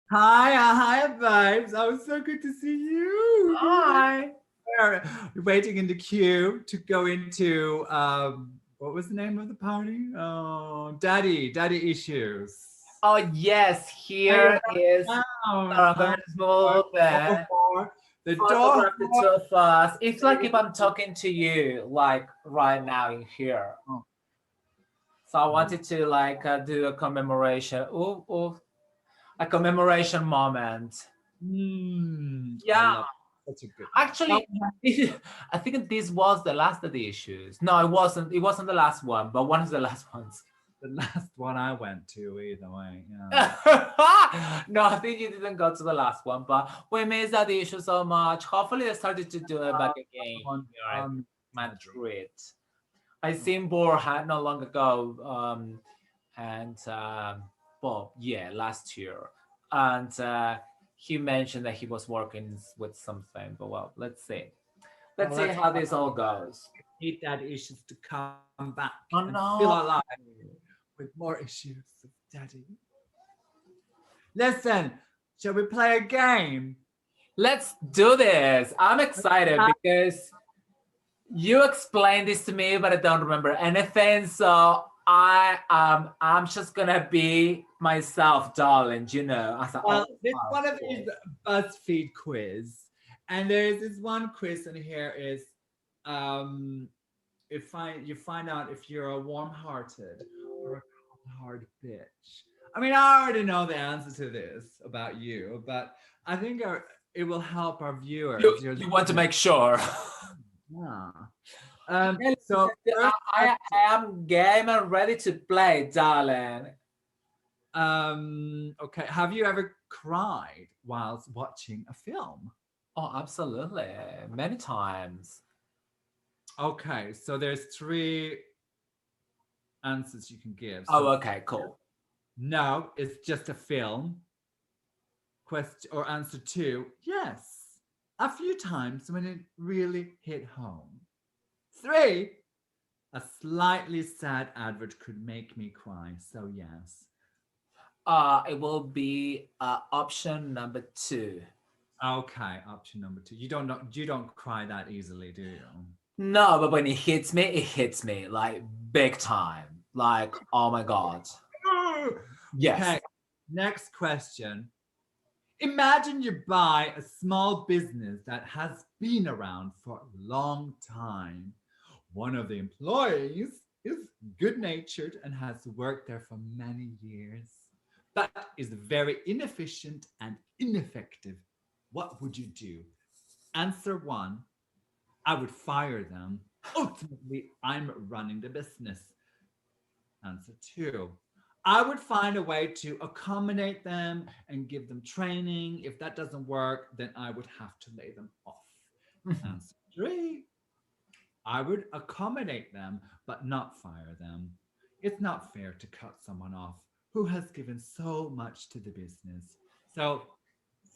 Hi, babes. Oh, so good to see you. Hi. We're waiting in the queue to go into what was the name of the party? Oh, Daddy issues. Oh yes, Are you here is down? Time Tarangana's movement. for the door. Photograph the two of us. It's like if I'm talking to you, like right now in here. Oh, So I wanted to like do a commemoration. A commemoration moment. I Yeah, love it. Such a good one. Well, actually, I think this was the last of the issues. No, it wasn't. It wasn't the last one, but one of the last ones. the last one I went to either way. No, Yeah. I think you didn't go to the last one, but we missed that issue so much. Hopefully, they started to do it back again On, here in on Madrid. I seen Borja not long ago, and well, yeah, last year, and he mentioned that he was working with something. But well, let's see. Well, Let's see how this all goes. need that issues to come back Oh and fill our no! life with more issues of daddy. Listen, shall we play a game? Let's do this. I'm excited because you explained this to me, but I don't remember anything. So I'm just gonna be myself, darling. You know, I thought, Well, oh, this of one of these course. BuzzFeed quiz, and there's this one quiz in here is if you find out if you're a warm-hearted or a cold-hard bitch. I mean, I already know the answer to this about you, but I think it will help our You viewers. Your you want to make sure. yeah. Okay, So first I am game and ready to play, darling. okay. Have you ever cried whilst watching a film? Oh, absolutely. Many times. Okay, so there's three answers you can give. Oh, So okay, cool. no, it's just a film. Question or answer two, yes. A few times when it really hit home. Three, a slightly sad advert could make me cry. So yes. It will be option number two. Okay, option number two. You don't cry that easily, do you? No, but when it hits me like big time. Like, oh my god. Okay, Yes. next question. Imagine you buy a small business that has been around for a long time. One of the employees is good natured and has worked there for many years, but is very inefficient and ineffective. What would you do? Answer one, I would fire them. Ultimately, I'm running the business. Answer two, I would find a way to accommodate them and give them training. If that doesn't work, then I would have to lay them off. Answer three, I would accommodate them, but not fire them. It's not fair to cut someone off who has given so much to the business. So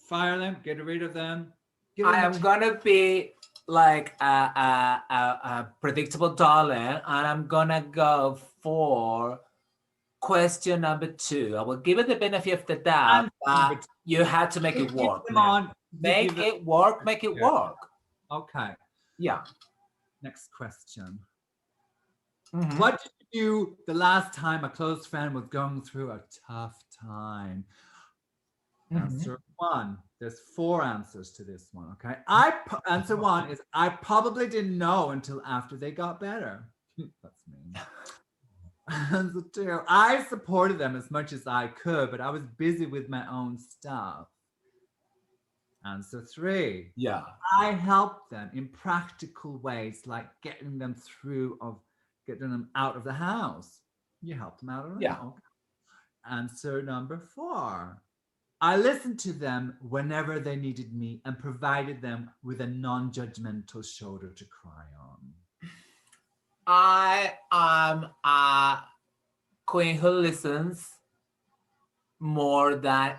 fire them, get rid of them, give I them a am gonna be like a predictable darling, and I'm gonna go for question number two. I will give it the benefit of the doubt, answer number but two. you had to make You it keep work them now. on. You give Make them. it work, make it work. Okay. Yeah. Next question. Mhm. What did you do the last time a close friend was going through a tough time? Mhm. Answer one. There's four answers to this one. Okay. Answer one is I probably didn't know until after they got better. That's me. Answer two. I supported them as much as I could, but I was busy with my own stuff. Answer three. Yeah. I helped them in practical ways, like getting them out of the house. You helped them out of the Yeah. house. Answer number four. I listened to them whenever they needed me and provided them with a non-judgmental shoulder to cry on. I am a queen who listens more than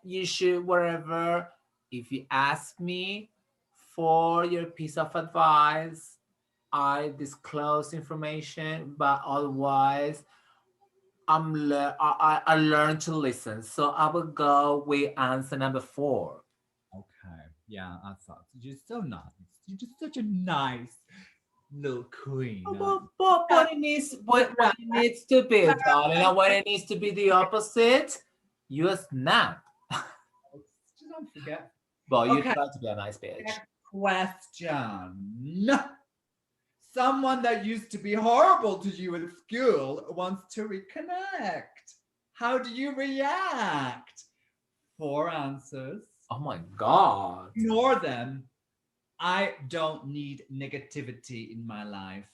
you should whatever. If you ask me for your piece of advice, I disclose information, but otherwise I learned to listen, so I will go with answer number 4. Okay. Yeah, I thought you're so nice. You're just such a nice little queen, aren't you? What it needs, what it needs to be, darling, and what it needs to be the opposite, you a snap. Just don't forget. Well, you Okay. try to be a nice bitch. Next question. Someone that used to be horrible to you in school wants to reconnect. How do you react? 4 answers. Oh my god. Ignore them. I don't need negativity in my life.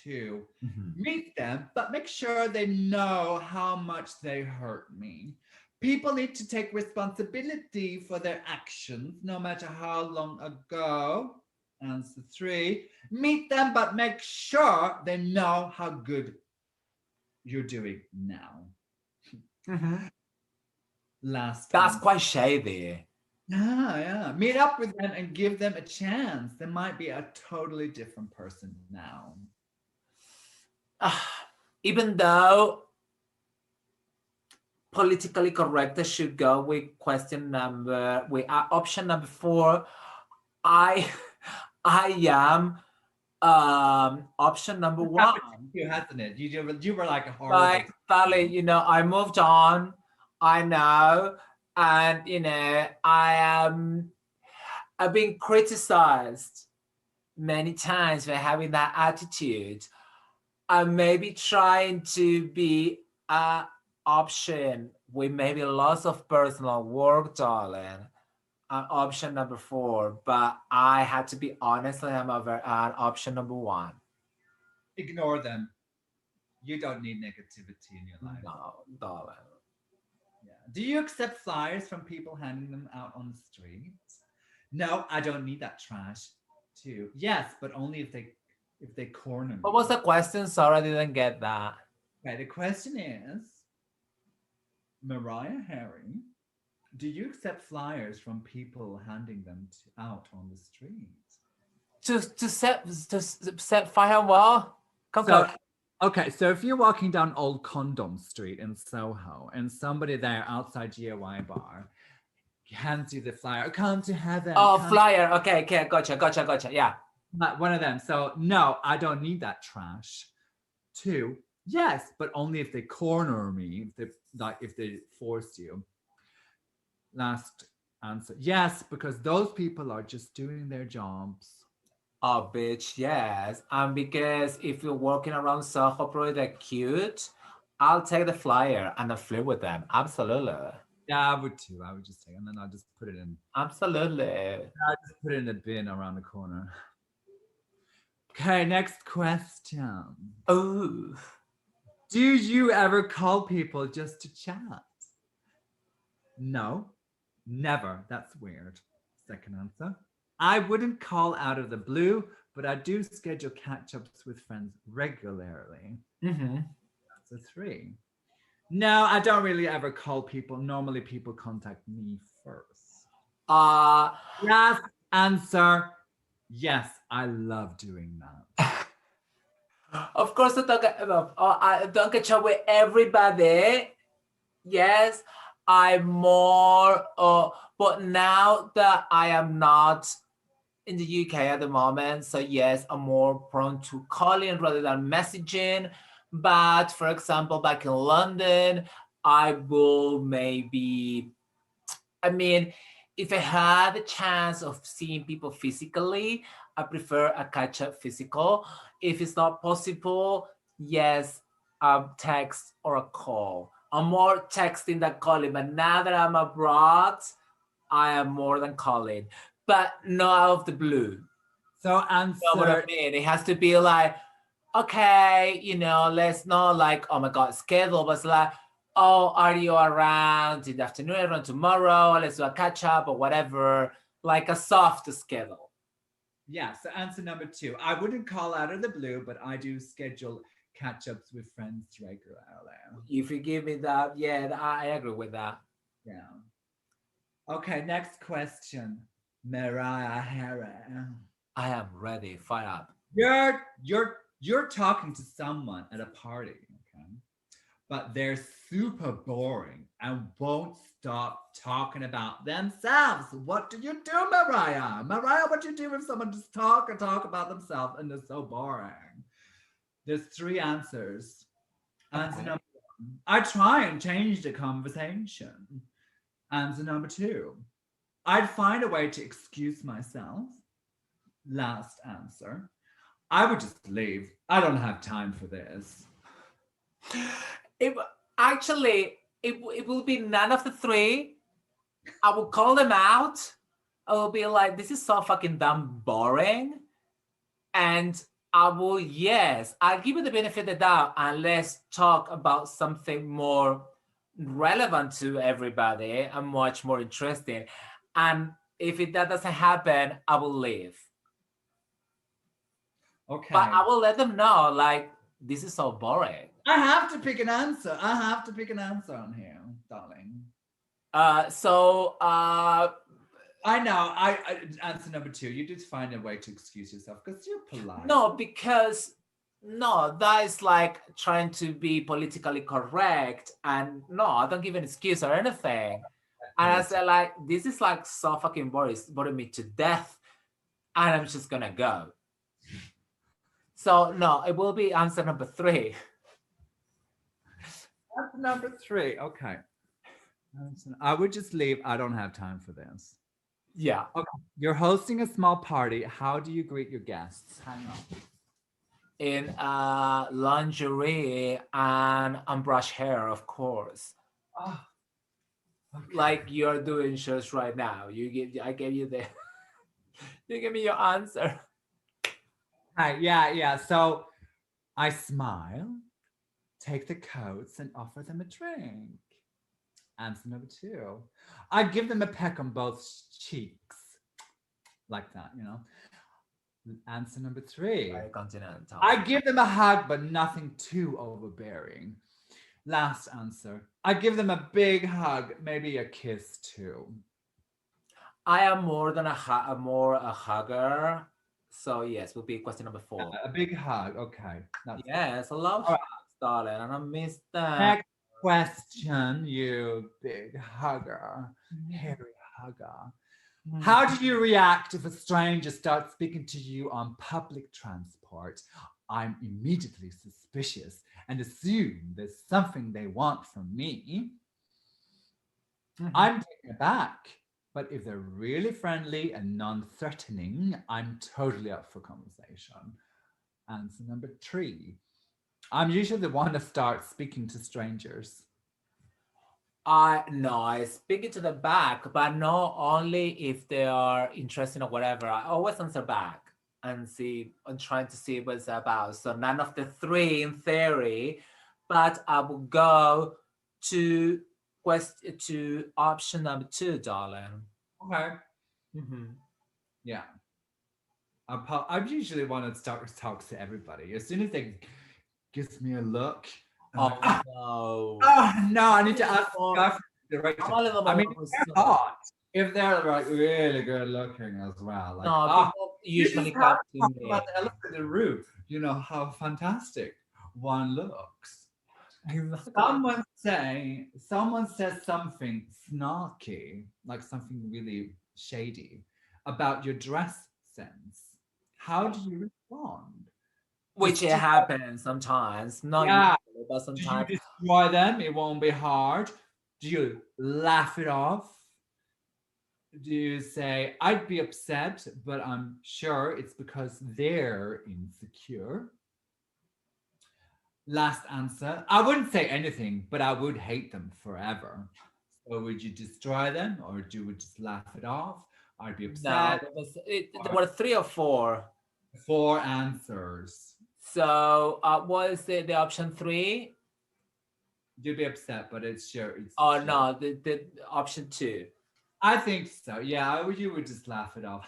2, Mhm. meet them, but make sure they know how much they hurt me. People need to take responsibility for their actions, no matter how long ago. Answer 3, meet them, but make sure they know how good you're doing now. Mhm. Last That's answer. quite shady. Yeah. Meet up with them and give them a chance. They might be a totally different person now. Even though politically correct, I should go with option number 4. I I am option number It's 1. happened to you, hasn't it? You were like a horrible. Like, darling, I moved on. I know, and I've been criticized many times for having that attitude. I'm maybe trying to be a option with maybe lots of personal work, darling. Option number 4, but I had to be honest. I'm over at option number 1. Ignore them. You don't need negativity in your life. No, darling. Yeah. Do you accept flyers from people handing them out on the street? No, I don't need that trash. Too. Yes, but only if they corner me. What was the question? Sorry, I didn't get that. Okay, the question is, Mariah Harry, do you accept flyers from people handing them out on the street? To set fire well. Come So, come. okay, so if you're walking down Old Condom Street in Soho and somebody there outside GOI bar hands you the flyer, come to heaven. Oh, come flyer. Okay, gotcha. Yeah. One of them. So no, I don't need that trash. 2, yes, but only if they corner me, if they force you. Last answer. Yes, because those people are just doing their jobs. Oh, bitch, yes. And because if you're walking around Soho, probably they're cute, I'll take the flyer and I'll flirt with them. Absolutely. Yeah, I would too. I would just take, and then I'll just put it in. Absolutely. I'll just put it in a bin around the corner. Okay, next question. Oh. Do you ever call people just to chat? No, never. That's weird. Second answer. I wouldn't call out of the blue, but I do schedule catch ups with friends regularly. Mm-hmm. That's a 3. No, I don't really ever call people. Normally, people contact me first. Last answer. Yes, I love doing that. Of course, I don't get chat with everybody. Yes, I'm more, but now that I am not in the UK at the moment, so yes, I'm more prone to calling rather than messaging. But for example, back in London, I will maybe, I mean, if I had a chance of seeing people physically, I prefer a catch up physical. If it's not possible, yes, a text or a call. I'm more texting than calling, but now that I'm abroad, I am more than calling, but not out of the blue. So You know what I answer. mean? It has to be like, okay, let's not like, oh my God, schedule, but it's like, oh, are you around in the afternoon, around tomorrow? Let's do a catch up or whatever, like a soft schedule. Yeah, so answer number 2. I wouldn't call out of the blue, but I do schedule catch ups with friends regularly. If you give me that, yeah, I agree with that. Yeah. Okay, next question. Mariah Harry. I am ready. Fire up. You're talking to someone at a party, okay? but they're super boring and won't stop talking about themselves. What do you do, Mariah? Mariah, what do you do if someone just talk and talk about themselves and they're so boring? There's three answers. Answer Okay. number one, I try and change the conversation. Answer number two, I'd find a way to excuse myself. Last answer, I would just leave. I don't have time for this. It actually it will be none of the three. I will call them out. I will be like, this is so fucking damn boring. And I will, yes, I'll give you the benefit of the doubt and let's talk about something more relevant to everybody and much more interesting. And if that doesn't happen, I will leave. Okay. But I will let them know, like, this is so boring. I have to pick an answer. I have to pick an answer on here, darling. I know. I answer number two. You just find a way to excuse yourself because you're polite. No, because no, that is like trying to be politically correct, and no, I don't give an excuse or anything. And I said, like, this is like so fucking boring, it's boring me to death, and I'm just gonna go. So no, it will be answer number three. Answer number three. Okay. I would just leave. I don't have time for this. Yeah. Okay. You're hosting a small party. How do you greet your guests? Hang on. In lingerie and unbrushed hair, of course. Oh, okay. Like you're doing shows right now. I gave you the you give me your answer. Hi, yeah. So I smile, take the coats, and offer them a drink. Answer number two, I give them a peck on both cheeks. Like that, you know. Answer number three, Very continental. I give them a hug, but nothing too overbearing. Last answer, I give them a big hug, maybe a kiss too. I am more than a hugger. So yes, will be question number four. A big hug, okay. Yes, I love All right. hugs, darling, and I miss that. Next question, you big hugger, hairy hugger. How do you react if a stranger starts speaking to you on public transport? I'm immediately suspicious and assume there's something they want from me. I'm taken aback, but if they're really friendly and non-threatening, I'm totally up for conversation. Answer number three, I'm usually the one to start speaking to strangers. I speak it to the back, but not only if they are interested or whatever. I always answer back and see and trying to see what it's about. So none of the three in theory, but I will go to option number two, darling. Okay. Yeah. I usually want to start to talk to everybody. As soon as they gives me a look, Oh like, no! Oh no! I need to ask the right. I'm a little I mean, more if they're hot. If they're like really good looking as well, like no, people usually come to me. About the elephant in the room, you know how fantastic one looks. Exactly. Someone says something snarky, like something really shady, about your dress sense. How do you respond? Which it happens sometimes, not Yeah. usually, but Do you sometimes. destroy them? It won't be hard. Do you laugh it off? Do you say, I'd be upset, but I'm sure it's because they're insecure? Last answer, I wouldn't say anything, but I would hate them forever. So would you destroy them or do you just laugh it off? I'd be No, upset. there were three or four. Four answers. So what is the option three? You'd be upset, but it's sure. Oh no, the option two. I think so. Yeah, you would just laugh it off.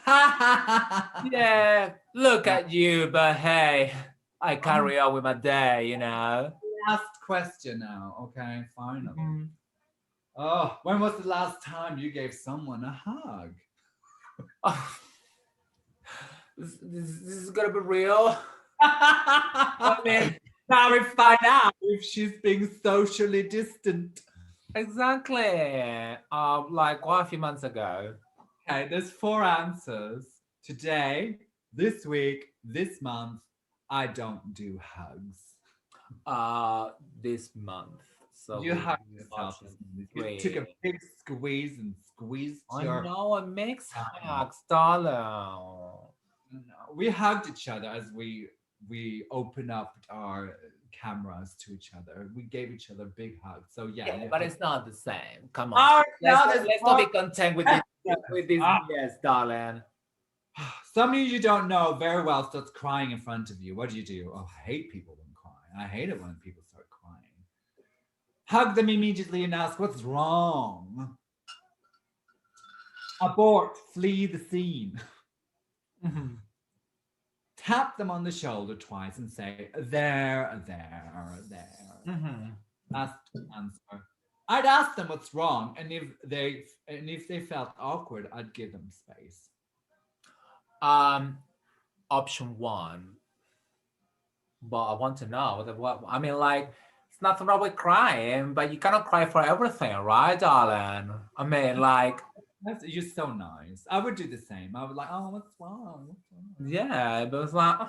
Yeah, look at you, but hey, I carry on with my day, you know. Last question now. Okay, finally. Oh, when was the last time you gave someone a hug? Oh, this is gonna be real. I mean, Now we find out if she's being socially distant. Exactly. Like quite a few months ago. Okay, there's 4 answers. Today, this week, this month, I don't do hugs. This month. So You we'll hugged do yourself option this morning. You took a three. big squeeze and squeezed I your. know it makes tongue. hugs, darling. No, we hugged each other as we opened up our cameras to each other. We gave each other big hugs. So yeah, Yeah, you but hugged. it's not the same. Come on. Oh, Let's now not, there's let's not more be content with this Ah. yes, darling. Some of you don't know very well starts crying in front of you. What do? Oh, I hate people when crying. I hate it when people start crying. Hug them immediately and ask what's wrong. Abort, flee the scene. Tap them on the shoulder twice and say, there. Last answer. I'd ask them what's wrong, and if they felt awkward, I'd give them space. Option one. But I want to know what I mean, like it's nothing wrong with crying, but you cannot cry for everything, right, darling? I mean, like You're so nice. I would do the same. I would like, oh, what's wrong? What's wrong? yeah, but it's like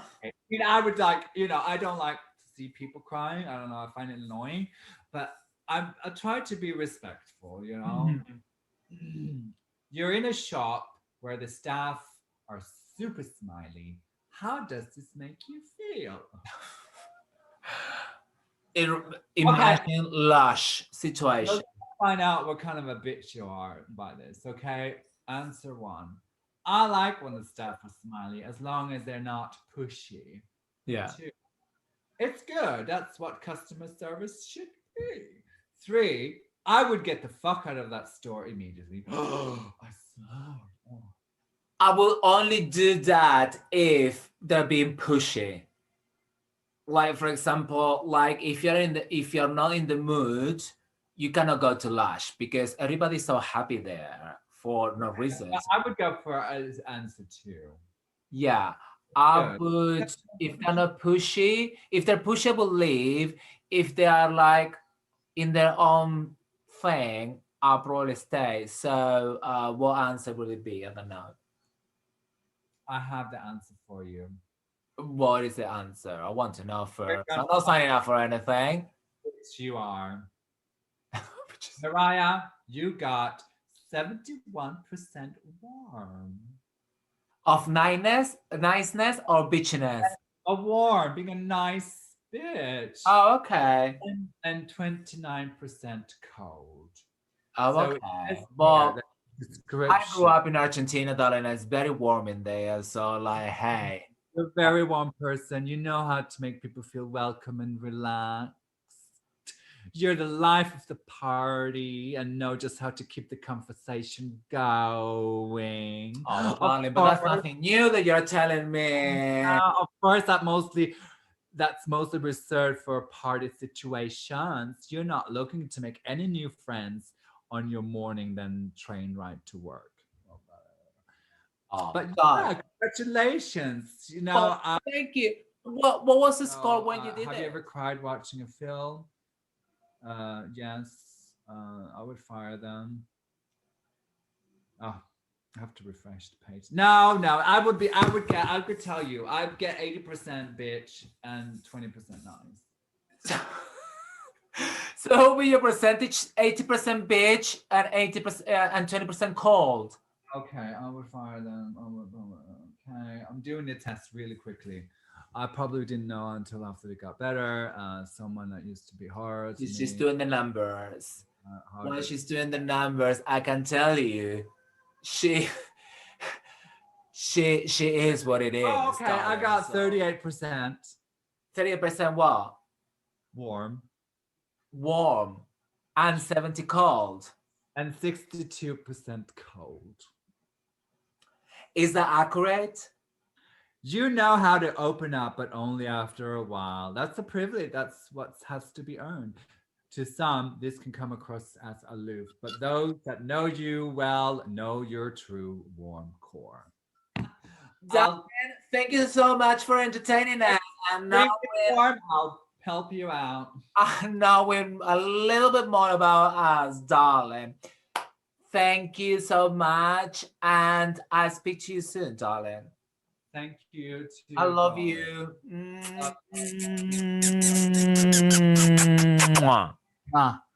I would like, I don't like to see people crying. I don't know. I find it annoying, but I try to be respectful. You're in a shop where the staff are super smiley. How does this make you feel? imagine lush situation. Let's find out what kind of a bitch you are by this. Okay, answer one. I like when the staff are smiley as long as they're not pushy. Yeah. 2, it's good. That's what customer service should be. 3, I would get the fuck out of that store immediately. I saw. I will only do that if they're being pushy. Like for example, like if you're not in the mood, you cannot go to Lush because everybody's so happy there for no reason. I would go for answer 2. Yeah, I Good. would. If they're not pushy, if they're pushy, I will leave. If they are like in their own thing, I'll probably stay. So, what answer would it be? I don't know. I have the answer for you. What is the answer? I want to know first. gonna I'm not signing up for anything. Yes, you are. Mariah, you got 71% warm. Of niceness or bitchiness? A warm, being a nice bitch. Oh, okay. And 29% cold. Oh, So okay. Well, description. I grew up in Argentina, darling. It's very warm in there. So, like, hey. You're a very warm person. You know how to make people feel welcome and relaxed. You're the life of the party and know just how to keep the conversation going. Oh, darling, but that's nothing new that you're telling me. Of course, that's mostly reserved for party situations. You're not looking to make any new friends on your morning then train ride to work. Oh, But God. yeah, congratulations. Thank you. What was the score when you did have it? you ever cried watching a film? Yes. I would fire them. Oh, I have to refresh the page. No, I could tell you, I'd get 80% bitch and 20% nice. So what will your percentage? 80% bitch and 80% and 20% cold. Okay, I would fire them. Okay, I'm doing the test really quickly. I probably didn't know until after it got better. Someone that used to be hard. She's doing the numbers. While she's doing the numbers, I can tell you, she is what it is. Oh, okay, I got 38%. 38% what? Warm. Warm. And 70 cold. And 62% cold. Is that accurate? You know how to open up, but only after a while. That's a privilege. That's what has to be earned. To some, this can come across as aloof, but those that know you well know your true warm core. Thank you so much for entertaining us. And now warm, I'll help you out. Knowing a little bit more about us, darling. Thank you so much, and I'll speak to you soon, darling. Thank you I too, love darling. you. Love Mwah. you.